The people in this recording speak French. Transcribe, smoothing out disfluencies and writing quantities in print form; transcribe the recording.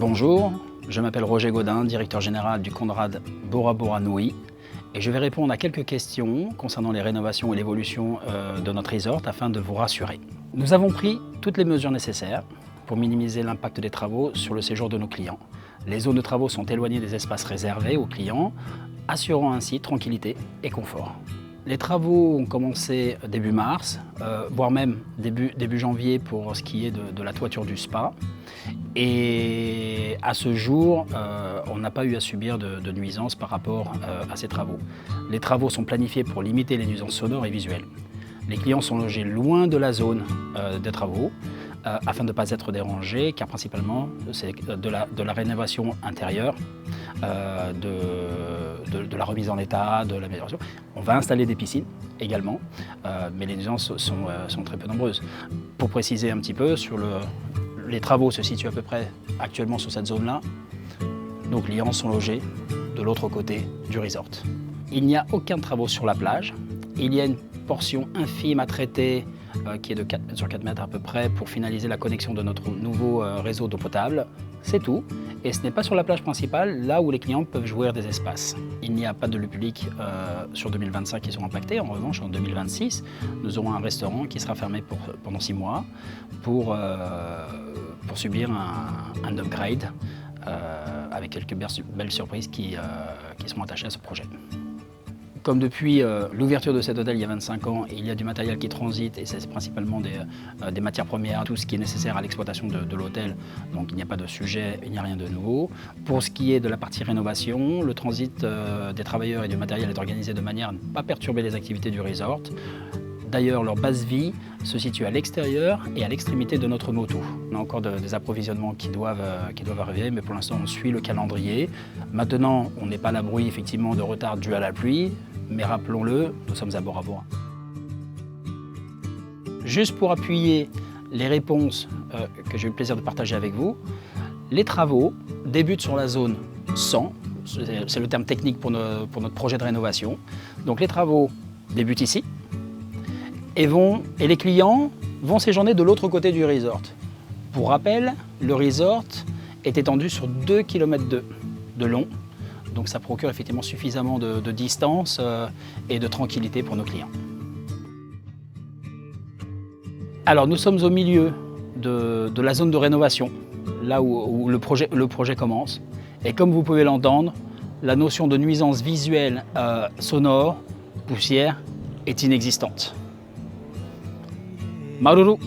Bonjour, je m'appelle Roger Gaudin, directeur général du Conrad Bora Bora Nui, et je vais répondre à quelques questions concernant les rénovations et l'évolution de notre resort afin de vous rassurer. Nous avons pris toutes les mesures nécessaires pour minimiser l'impact des travaux sur le séjour de nos clients. Les zones de travaux sont éloignées des espaces réservés aux clients, assurant ainsi tranquillité et confort. Les travaux ont commencé début mars, voire même début janvier pour ce qui est de la toiture du spa. Et à ce jour, on n'a pas eu à subir de nuisances par rapport à ces travaux. Les travaux sont planifiés pour limiter les nuisances sonores et visuelles. Les clients sont logés loin de la zone des travaux afin de ne pas être dérangés, car principalement c'est de la rénovation intérieure, de la remise en état, de l'amélioration. On va installer des piscines également, mais les nuisances sont très peu nombreuses. Pour préciser un petit peu, les travaux se situent à peu près actuellement sur cette zone-là. Nos clients sont logés de l'autre côté du resort. Il n'y a aucun travaux sur la plage. Il y a une portion infime à traiter qui est de 4 mètres sur 4 mètres à peu près pour finaliser la connexion de notre nouveau réseau d'eau potable. C'est tout. Et ce n'est pas sur la plage principale, là où les clients peuvent jouir des espaces. Il n'y a pas de lieu public sur 2025 qui sont impactés. En revanche, en 2026, nous aurons un restaurant qui sera fermé pendant 6 mois pour subir un upgrade avec quelques belles surprises qui sont attachées à ce projet. Comme depuis l'ouverture de cet hôtel il y a 25 ans, il y a du matériel qui transite et c'est principalement des matières premières, tout ce qui est nécessaire à l'exploitation de l'hôtel. Donc il n'y a pas de sujet, il n'y a rien de nouveau. Pour ce qui est de la partie rénovation, le transit des travailleurs et du matériel est organisé de manière à ne pas perturber les activités du resort. D'ailleurs, leur base vie se situe à l'extérieur et à l'extrémité de notre moto. On a encore des approvisionnements qui doivent arriver, mais pour l'instant on suit le calendrier. Maintenant, on n'est pas à l'abri effectivement de retard dû à la pluie, mais rappelons-le, nous sommes à Bora Bora. Juste pour appuyer les réponses que j'ai eu le plaisir de partager avec vous, les travaux débutent sur la zone 100, c'est le terme technique pour notre projet de rénovation. Donc les travaux débutent ici et les clients vont séjourner de l'autre côté du resort. Pour rappel, le resort est étendu sur 2,2 km de long. Donc ça procure effectivement suffisamment de distance et de tranquillité pour nos clients. Alors nous sommes au milieu de la zone de rénovation, là où le projet commence. Et comme vous pouvez l'entendre, la notion de nuisance visuelle, sonore, poussière est inexistante. Maruru!